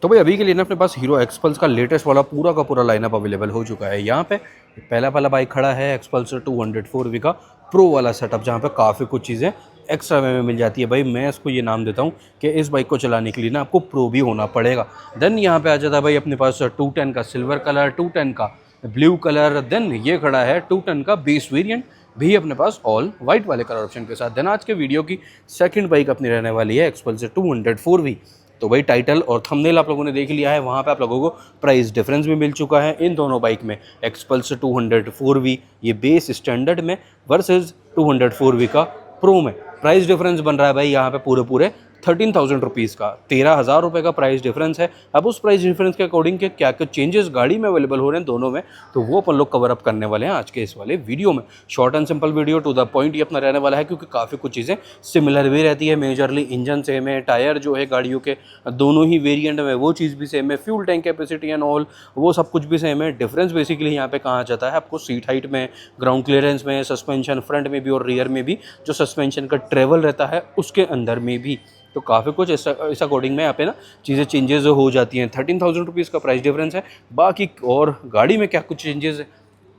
तो भाई अभी के लिए ना अपने पास हीरो एक्सपल्स का लेटेस्ट वाला पूरा का पूरा लाइनअप अवेलेबल हो चुका है। यहाँ पे पहला बाइक खड़ा है एक्सपल्सर 204V का प्रो वाला सेटअप, जहाँ पे काफ़ी कुछ चीज़ें एक्स्ट्रा में मिल जाती है। भाई मैं इसको ये नाम देता हूँ कि इस बाइक को चलाने के लिए ना आपको प्रो भी होना पड़ेगा। देन यहाँ पे आ जाता है भाई अपने पास 210 का सिल्वर कलर, 210 का ब्लू कलर, देन ये खड़ा है 210 का बेस वेरिएंट भी अपने पास ऑल वाइट वाले कलर ऑप्शन के साथ। देन आज के वीडियो की सेकंड बाइक अपनी रहने वाली है एक्सपल्सर 204V। तो भाई टाइटल और थंबनेल आप लोगों ने देख लिया है, वहाँ पे आप लोगों को प्राइस डिफरेंस भी मिल चुका है इन दोनों बाइक में। एक्सपल्सर 204V ये बेस स्टैंडर्ड में वर्सेस 204V का प्रो में प्राइस डिफरेंस बन रहा है भाई यहाँ पे पूरे 13,000 रुपीज़ का, 13,000 रुपये का प्राइस डिफरेंस है। अब उस प्राइस डिफरेंस के अकॉर्डिंग के क्या क्या चेंजेस गाड़ी में अवेलेबल हो रहे हैं दोनों में, तो वो अपन लोग कवर अप करने वाले हैं आज के इस वाले वीडियो में। Short and simple video, to the point ये अपना रहने वाला है, क्योंकि काफ़ी कुछ चीज़ें सिमिलर भी रहती है। मेजरली इंजन सेम है, टायर जो है गाड़ियों के दोनों ही वेरिएंट में वो चीज़ भी सेम है, fuel tank capacity and all वो सब कुछ भी सेम है। डिफरेंस बेसिकली यहाँ पे कहाँ जाता है आपको सीट हाइट में, ग्राउंड क्लियरेंस में, सस्पेंशन फ्रंट में भी और रियर में भी जो सस्पेंशन का ट्रेवल रहता है उसके अंदर में भी। तो काफ़ी कुछ इस अकॉर्डिंग में यहाँ पे ना चीज़ें चेंजेस हो जाती हैं। 13,000 रुपीज़ का प्राइस डिफरेंस है। बाकी और गाड़ी में क्या कुछ चेंजेस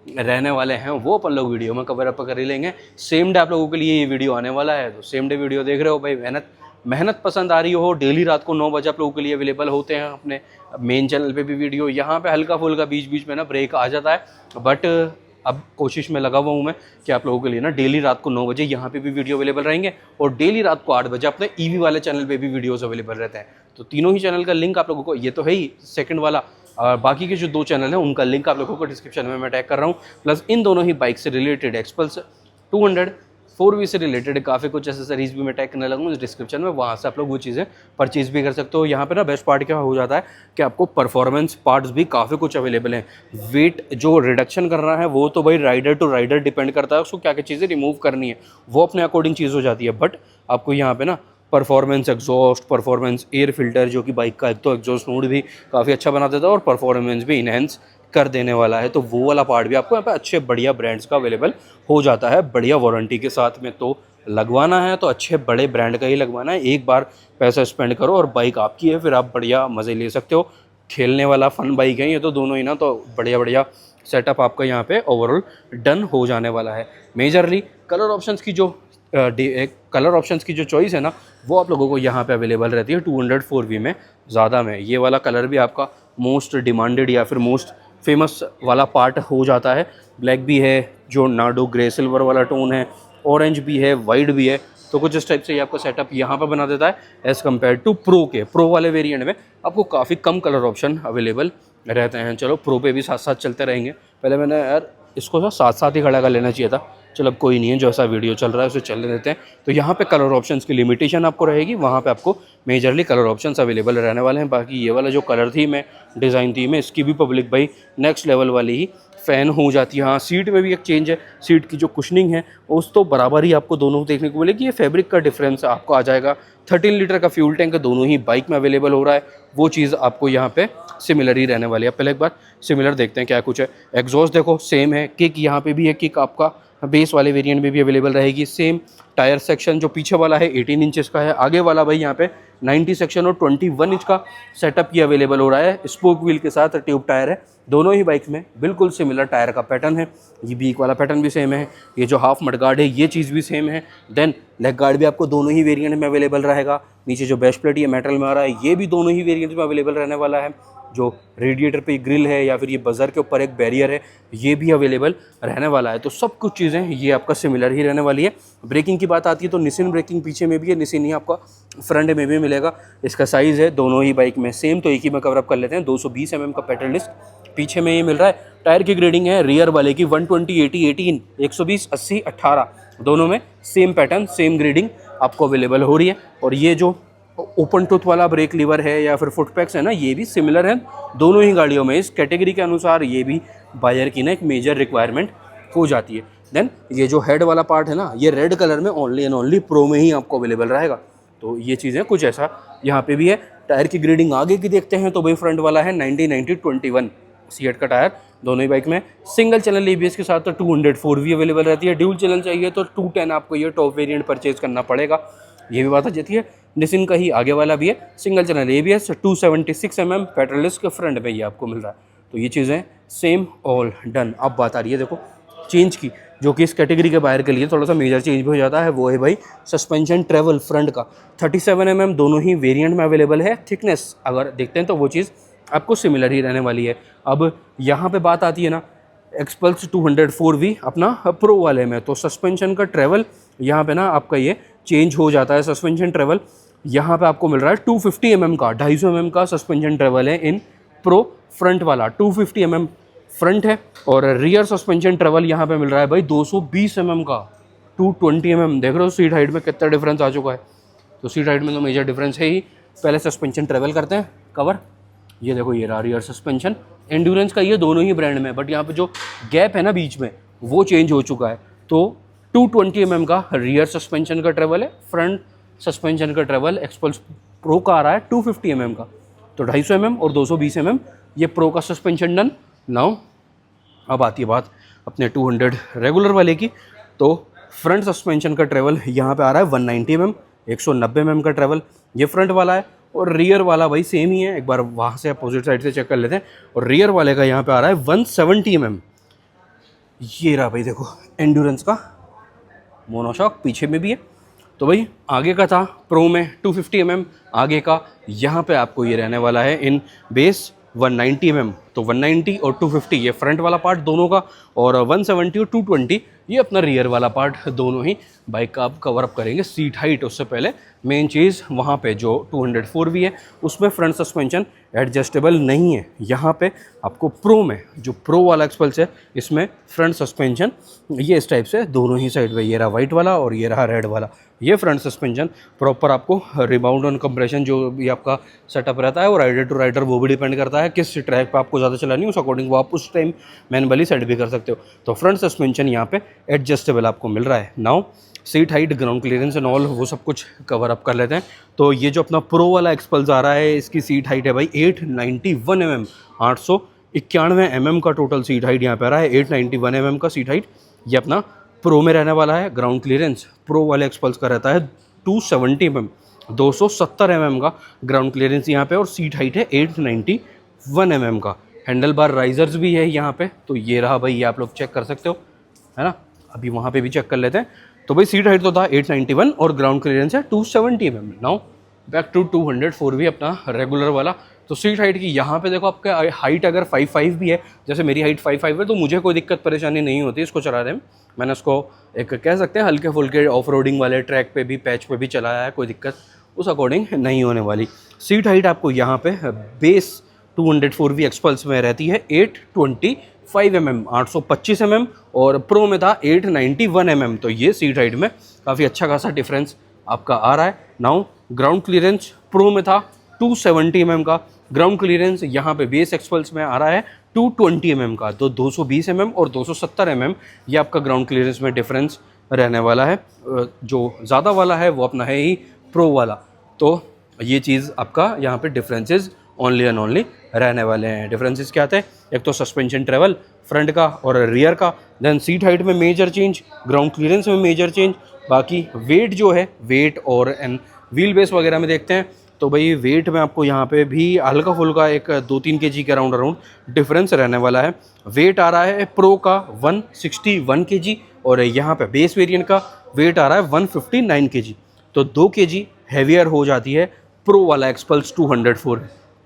रहने वाले हैं वो अपन लोग वीडियो में कवर अप कर ही लेंगे। सेम डे आप लोगों के लिए ये वीडियो आने वाला है, तो सेम डे वीडियो देख रहे हो भाई। मेहनत पसंद आ रही हो, डेली रात को 9 बजे आप लोगों के लिए अवेलेबल होते हैं अपने मेन चैनल पे भी वीडियो। यहाँ पे हल्का फुल्का बीच बीच में ना ब्रेक आ जाता है, बट अब कोशिश में लगा हुआ हूँ मैं कि आप लोगों के लिए ना डेली रात को 9 बजे यहाँ पे भी वीडियो अवेलेबल रहेंगे, और डेली रात को 8 बजे अपने ईवी वाले चैनल पे भी वीडियोस अवेलेबल रहते हैं। तो तीनों ही चैनल का लिंक आप लोगों को, ये तो है ही सेकंड वाला, और बाकी के जो 2 चैनल हैं उनका लिंक आप लोगों को डिस्क्रिप्शन में मैं टैग कर रहा हूँ। प्लस इन दोनों ही बाइक से रिलेटेड एक्सपल्सर 204V से रिलेटेड काफ़ी कुछ एसेसरीज भी मैं टैग करने लगूँ इस डिस्क्रिप्शन में, वहाँ से आप लोग वो चीज़ें परचेज भी कर सकते हो। यहाँ पे ना बेस्ट पार्ट क्या हो जाता है कि आपको परफॉर्मेंस पार्ट्स भी काफ़ी कुछ अवेलेबल हैं। वेट जो रिडक्शन करना है वो तो भाई राइडर टू राइडर डिपेंड करता है, उसको क्या क्या चीज़ें रिमूव करनी है वो अपने अकॉर्डिंग चीज़ हो जाती है। बट आपको यहाँ पे ना performance exhaust, performance air filter, जो कि बाइक का एक तो एग्जॉस्ट मोड भी काफ़ी अच्छा बना देता है और परफॉर्मेंस भी इनहेंस कर देने वाला है, तो वो वाला पार्ट भी आपको यहाँ पे अच्छे बढ़िया ब्रांड्स का अवेलेबल हो जाता है बढ़िया वारंटी के साथ में। तो लगवाना है तो अच्छे बड़े ब्रांड का ही लगवाना है, एक बार पैसा स्पेंड करो और बाइक आपकी है, फिर आप बढ़िया मज़े ले सकते हो। खेलने वाला फन बाइक है ये तो दोनों ही ना, तो बढ़िया सेटअप आपका यहाँ पे ओवरऑल डन हो जाने वाला है। मेजरली कलर ऑप्शंस की जो चॉइस है ना वो आप लोगों को यहाँ पे अवेलेबल रहती है 204V में ज़्यादा में। ये वाला कलर भी आपका मोस्ट डिमांडेड या फिर मोस्ट फेमस वाला पार्ट हो जाता है। ब्लैक भी है, जो नाडो ग्रे सिल्वर वाला टोन है, ऑरेंज भी है, वाइट भी है। तो कुछ इस टाइप से ये आपका सेटअप यहाँ पर बना देता है एज़ कम्पेयर टू प्रो वाले वेरिएंट में आपको काफ़ी कम कलर ऑप्शन अवेलेबल रहते हैं। चलो प्रो पे भी साथ साथ चलते रहेंगे। पहले मैंने यार इसको साथ साथ ही खड़ा कर लेना चाहिए था, चलो अब कोई नहीं है, जो ऐसा वीडियो चल रहा है उसे चलने देते हैं। तो यहाँ पे कलर ऑप्शंस की लिमिटेशन आपको रहेगी, वहाँ पे आपको मेजरली कलर ऑप्शंस अवेलेबल रहने वाले हैं। बाकी ये वाला जो कलर थीम है, डिज़ाइन थीम है, इसकी भी पब्लिक भाई नेक्स्ट लेवल वाली ही फ़ैन हो जाती है। हाँ, सीट में भी एक चेंज है, सीट की जो कुशनिंग है उस तो बराबर ही आपको दोनों देखने को मिलेगी। ये फैब्रिक का डिफरेंस आपको आ जाएगा। 13 लीटर का फ्यूल टैंक दोनों ही बाइक में अवेलेबल हो रहा है, वो चीज़ आपको यहाँ पे सिमिलर ही रहने वाली है। पहले एक बार सिमिलर देखते हैं क्या कुछ है। एग्जॉस्ट देखो सेम है, किक यहाँ पे भी है, किक आपका बेस वाले वेरिएंट में भी अवेलेबल रहेगी सेम। टायर सेक्शन जो पीछे वाला है 18 इंचेस का है, आगे वाला भाई यहाँ पे 90 सेक्शन और 21 इंच का सेटअप ये अवेलेबल हो रहा है। स्पोक व्हील के साथ ट्यूब टायर है दोनों ही बाइक में, बिल्कुल सिमिलर टायर का पैटर्न है। ये बीक वाला पैटर्न भी सेम है, ये जो हाफ मडगार्ड है ये चीज़ भी सेम है। देन लेग गार्ड भी आपको दोनों ही वेरिएंट में अवेलेबल रहेगा। नीचे जो बेस्ट प्लेट ये मेटल में आ रहा है ये भी दोनों ही वेरिएंट में अवेलेबल रहने वाला है। जो रेडिएटर पे ग्रिल है या फिर ये बजर के ऊपर एक बैरियर है ये भी अवेलेबल रहने वाला है। तो सब कुछ चीज़ें ये आपका सिमिलर ही रहने वाली है। ब्रेकिंग की बात आती है तो निसिन ब्रेकिंग पीछे में भी है, निसिन ही आपका फ्रंट में भी मिलेगा। इसका साइज़ है दोनों ही बाइक में सेम, तो एक ही में कवर अप कर लेते हैं। 220 mm का पेडल डिस्क पीछे में ये मिल रहा है। टायर की ग्रेडिंग है रियर वाले की 120, 80, 18, 120, 80, 18 दोनों में सेम पैटर्न सेम ग्रेडिंग आपको अवेलेबल हो रही है। और ये जो ओपन टूथ वाला ब्रेक लीवर है या फिर फुट पैक्स है ना, ये भी सिमिलर है दोनों ही गाड़ियों में। इस कैटेगरी के अनुसार ये भी बायर की ना एक मेजर रिक्वायरमेंट हो जाती है। देन ये जो हेड वाला पार्ट है ना, ये रेड कलर में ओनली एंड ओनली प्रो में ही आपको अवेलेबल रहेगा। तो ये चीज़ें कुछ ऐसा यहाँ पे भी है। टायर की ग्रेडिंग आगे की देखते हैं तो भाई फ्रंट वाला है 90-90-21 सीएट का टायर दोनों ही बाइक में। सिंगल चैनल एबीएस के साथ तो 204V अवेलेबल रहती है। ड्यूल चैनल चाहिए तो 210 आपको ये टॉप वेरिएंट परचेज करना पड़ेगा, ये भी बात आ जाती है। निसिन का ही आगे वाला भी है, सिंगल चैनल ABS, 276 mm पेट्रोलिस के फ्रंट पे ये आपको मिल रहा है। तो ये चीज़ें सेम ऑल डन। अब बात आ रही है देखो चेंज की, जो कि इस कैटेगरी के बाहर के लिए थोड़ा सा मेजर चेंज भी हो जाता है, वो है भाई सस्पेंशन ट्रेवल फ्रंट का। 37 mm दोनों ही वेरिएंट में अवेलेबल है। थिकनेस अगर देखते हैं तो वो चीज़ आपको सिमिलर ही रहने वाली है। अब यहाँ पे बात आती है ना एक्सपल्स 204V अपना प्रो वाले में, तो सस्पेंशन का ट्रेवल यहाँ पे ना आपका ये चेंज हो जाता है। सस्पेंशन ट्रेवल यहाँ पे आपको मिल रहा है 250 mm का, 250 mm का सस्पेंशन ट्रेवल है इन प्रो फ्रंट वाला। 250 mm फ्रंट है और रियर सस्पेंशन ट्रेवल यहाँ पे मिल रहा है भाई 220 mm का, 220 mm। देख रहे हो सीट हाइट में कितना डिफरेंस आ चुका है। तो सीट हाइट में तो मेजर डिफरेंस है ही। पहले सस्पेंशन ट्रेवल करते हैं कवर। ये देखो ये रहा रियर सस्पेंशन, एंड्योरेंस का ये दोनों ही ब्रांड में, बट यहाँ पे जो गैप है ना बीच में वो चेंज हो चुका है। तो 220 mm का रियर सस्पेंशन का ट्रेवल है, फ्रंट सस्पेंशन का ट्रेवल एक्सपल्स प्रो का आ रहा है 250 mm का। तो 250 mm और 220 mm ये प्रो का सस्पेंशन डन। नाउ अब आती है बात अपने 200 रेगुलर वाले की। तो फ्रंट सस्पेंशन का ट्रेवल यहाँ पे आ रहा है 190 mm, 190 mm का ट्रेवल ये फ्रंट वाला है। और रियर वाला भाई सेम ही है, एक बार वहाँ से अपोजिट साइड से चेक कर लेते हैं। और रियर वाले का यहाँ पे आ रहा है 170 mm। ये रहा भाई देखो एंड्योरेंस का मोनोशॉक पीछे में भी है। तो भाई आगे का था प्रो में 250 mm, आगे का यहाँ पे आपको ये रहने वाला है इन बेस 190 mm। तो 190 और 250 ये फ्रंट वाला पार्ट दोनों का, और 170 और 220 ये अपना रियर वाला पार्ट दोनों ही बाइक का आप कवर अप करेंगे। सीट हाइट उससे पहले मेन चीज़ वहाँ पे जो 204V है उसमें फ्रंट सस्पेंशन एडजस्टेबल नहीं है। यहाँ पे आपको प्रो में जो प्रो वाला एक्सपल्स है इसमें फ्रंट सस्पेंशन ये इस टाइप से दोनों ही साइड पे, ये रहा वाइट वाला और ये रहा रेड वाला, ये फ्रंट सस्पेंशन प्रॉपर आपको रिबाउंड ऑन कंप्रेशन जो भी आपका सेटअप रहता है वो राइडर टू राइडर वो भी डिपेंड करता है किस ट्रैक पे आपको ज़्यादा चलानी है, उस अकॉर्डिंग वो आप उस टाइम मैनुअली सेट भी कर सकते हो। तो फ्रंट सस्पेंशन यहाँ पे एडजस्टेबल आपको मिल रहा है। Now seat height, ground clearance and all वो सब कुछ कवर अप कर लेते हैं। तो ये जो अपना प्रो वाला एक्सपल्स आ रहा है इसकी सीट हाइट है भाई 891 mm, 891 mm का टोटल सीट हाइट यहाँ पे आ रहा है। 891 mm का सीट हाइट ये अपना प्रो में रहने वाला है। ग्राउंड क्लियरेंस प्रो वाले एक्सपल्स का रहता है 270 mm, 270 mm का ग्राउंड क्लियरेंस यहाँ पे, और सीट हाइट है 891 mm का। हैंडल बार राइजर्स भी है यहाँ पे। तो ये रहा भाई, ये आप लोग चेक कर सकते हो है ना। अभी वहाँ पे भी चेक कर लेते हैं। तो भाई सीट हाइट तो था 891 और ग्राउंड क्लियरेंस है 270 mm। Now back to 204V अपना रेगुलर वाला। तो सीट हाइट की यहाँ पे देखो आपका हाइट अगर 5'5" भी है, जैसे मेरी हाइट 5'5" है, तो मुझे कोई दिक्कत परेशानी नहीं होती इसको चलाने में। मैंने उसको एक कह सकते हैं हल्के फुल्के ऑफ रोडिंग वाले ट्रैक पे भी, पैच पे भी चलाया है, कोई दिक्कत उस अकॉर्डिंग नहीं होने वाली। सीट हाइट आपको यहाँ पे बेस 204V एक्सपल्स में रहती है 825 mm, 825 mm, और प्रो में था 891 mm। तो ये सीट हाइट में काफ़ी अच्छा खासा डिफरेंस आपका आ रहा है। नाउ ग्राउंड क्लियरेंस प्रो में था 270 mm का, ग्राउंड क्लियरेंस यहाँ पे बेस एक्सपल्स में आ रहा है 220 mm का। तो 220 mm और 270 mm ये आपका ग्राउंड क्लियरेंस में डिफरेंस रहने वाला है। जो ज़्यादा वाला है वो अपना है ही प्रो वाला। तो ये चीज़ आपका यहाँ पे डिफरेंसेस ओनली एंड ओनली रहने वाले हैं। डिफरेंसेस क्या आते हैं, एक तो सस्पेंशन ट्रेवल फ्रंट का और रियर का, देन सीट हाइट में मेजर चेंज, ग्राउंड क्लियरेंस में मेजर चेंज, बाकी वेट जो है वेट और एंड व्हील बेस वगैरह में देखते हैं। तो भाई वेट में आपको यहाँ पे भी हल्का फुल्का एक 2-3 kg के अराउंड डिफरेंस रहने वाला है। वेट आ रहा है प्रो का 161 kg और यहाँ पे बेस वेरिएंट का वेट आ रहा है 159 kg। तो 2 kg हैवियर हो जाती है प्रो वाला एक्सपल्स 204।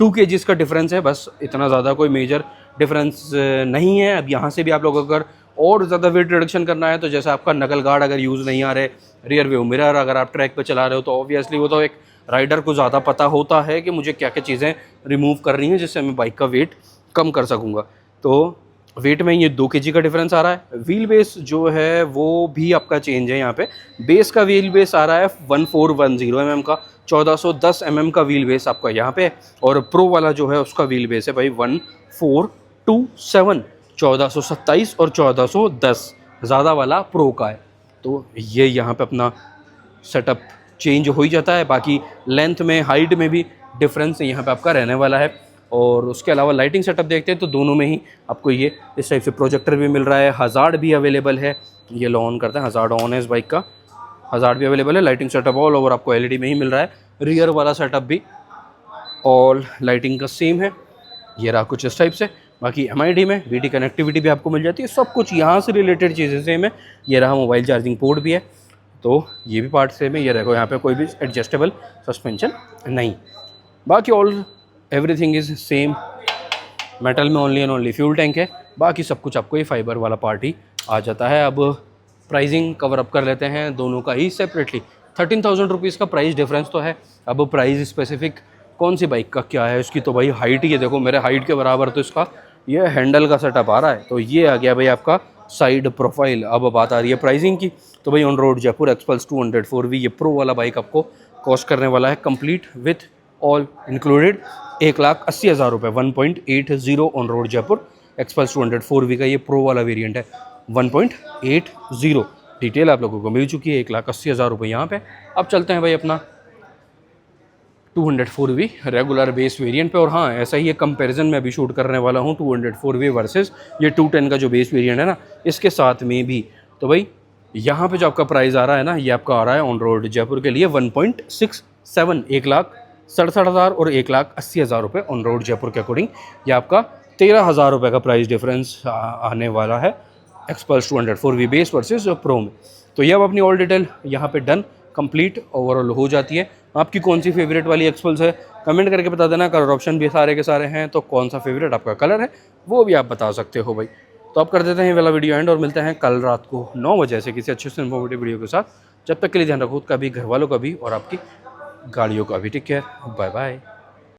2 kg का डिफरेंस है, बस इतना ज़्यादा कोई मेजर डिफरेंस नहीं है। अब यहाँ से भी आप लोग अगर और ज़्यादा वेट रिडक्शन करना है, तो जैसे आपका नकल गार्ड अगर यूज़ नहीं आ रहे, रियर व्यू मिरर अगर आप ट्रैक पे चला रहे हो, तो ऑब्वियसली वो तो एक राइडर को ज़्यादा पता होता है कि मुझे क्या क्या चीज़ें रिमूव कर रही हैं जिससे मैं बाइक का वेट कम कर सकूँगा। तो वेट में ये 2 kg का डिफरेंस आ रहा है। व्हील बेस जो है वो भी आपका चेंज है। यहाँ पे बेस का व्हील बेस आ रहा है 1410 mm का, 1410 mm का व्हील बेस आपका यहाँ पे, और प्रो वाला जो है उसका व्हील बेस है भाई 1427, 1427 और 1410 ज़्यादा वाला प्रो का है। तो ये यहाँ पे अपना सेटअप चेंज हो ही जाता है। बाकी लेंथ में, हाइट में भी डिफरेंस यहाँ पे आपका रहने वाला है। और उसके अलावा लाइटिंग सेटअप देखते हैं तो दोनों में ही आपको ये इस टाइप से प्रोजेक्टर भी मिल रहा है, हज़ार्ड भी अवेलेबल है। ये लो ऑन करते हैं, हज़ार्ड ऑन है इस बाइक का, हज़ार्ड भी अवेलेबल है। लाइटिंग सेटअप ऑल ओवर आपको एलईडी में ही मिल रहा है। रियर वाला सेटअप भी ऑल लाइटिंग का सेम है। ये रहा कुछ इस टाइप से। बाकी MID में VT कनेक्टिविटी भी आपको मिल जाती है, सब कुछ यहाँ से रिलेटेड चीज़ें सेम है। ये रहा मोबाइल चार्जिंग पोर्ट भी है, तो ये भी पार्ट सेम है। ये देखो यहाँ पे कोई भी एडजस्टेबल सस्पेंशन नहीं। बाकी all everything is same. Metal में only and only fuel tank है, बाकी सब कुछ आपको ये फाइबर वाला पार्ट ही आ जाता है। अब प्राइसिंग कवर अप कर लेते हैं दोनों का ही सेपरेटली। 13,000 रुपीज़ का प्राइस डिफरेंस तो है। अब प्राइस स्पेसिफिक कौन सी बाइक का क्या है उसकी, तो भाई हाइट ही है, देखो मेरे हाइट के बराबर तो इसका ये हैंडल का सेटअप आ रहा है। तो ये आ गया भाई आपका साइड प्रोफाइल। अब बात आ रही है प्राइसिंग की, तो भाई on road Jaipur XPulse 204V ये प्रो वाला बाइक आपको कॉस्ट करने वाला है कंप्लीट विथ ऑल इंक्लूडेड 1,80,000 रुपये। 1.80 on road Jaipur XPulse 204V का ये प्रो वाला वेरिएंट है। 1.80 डिटेल आप लोगों को मिल चुकी है, 1,80,000 रुपये यहाँ पे। अब चलते हैं भाई अपना 204V रेगुलर बेस वेरिएंट पे। और हाँ, ऐसा ही एक कंपैरिजन मैं अभी शूट करने वाला हूँ 204V वर्सेस ये 210 का जो बेस वेरिएंट है ना, इसके साथ में भी। तो भाई यहाँ पे जो आपका प्राइस आ रहा है ना, ये आपका आ रहा है ऑन रोड जयपुर के लिए 1.67, 1,67,000 और 1,80,000 रुपये ऑन रोड जयपुर के अकॉर्डिंग। ये आपका 13,000 रुपये का प्राइस डिफरेंस आने वाला है XPulse 204V base versus pro में। तो ये अब अपनी ऑल डिटेल यहाँ पे डन कंप्लीट ओवरऑल हो जाती है। आपकी कौन सी फेवरेट वाली एक्सपल्स है कमेंट करके बता देना। कलर ऑप्शन भी सारे के सारे हैं, तो कौन सा फेवरेट आपका कलर है वो भी आप बता सकते हो भाई। तो आप कर देते हैं वाला वीडियो एंड और मिलते हैं कल रात को 9 बजे से किसी अच्छे से इन्फॉर्मेटिव वीडियो के साथ। जब तक के लिए ध्यान रखो खुद का भी, घर वालों का भी और आपकी गाड़ियों का भी। Take care, bye bye.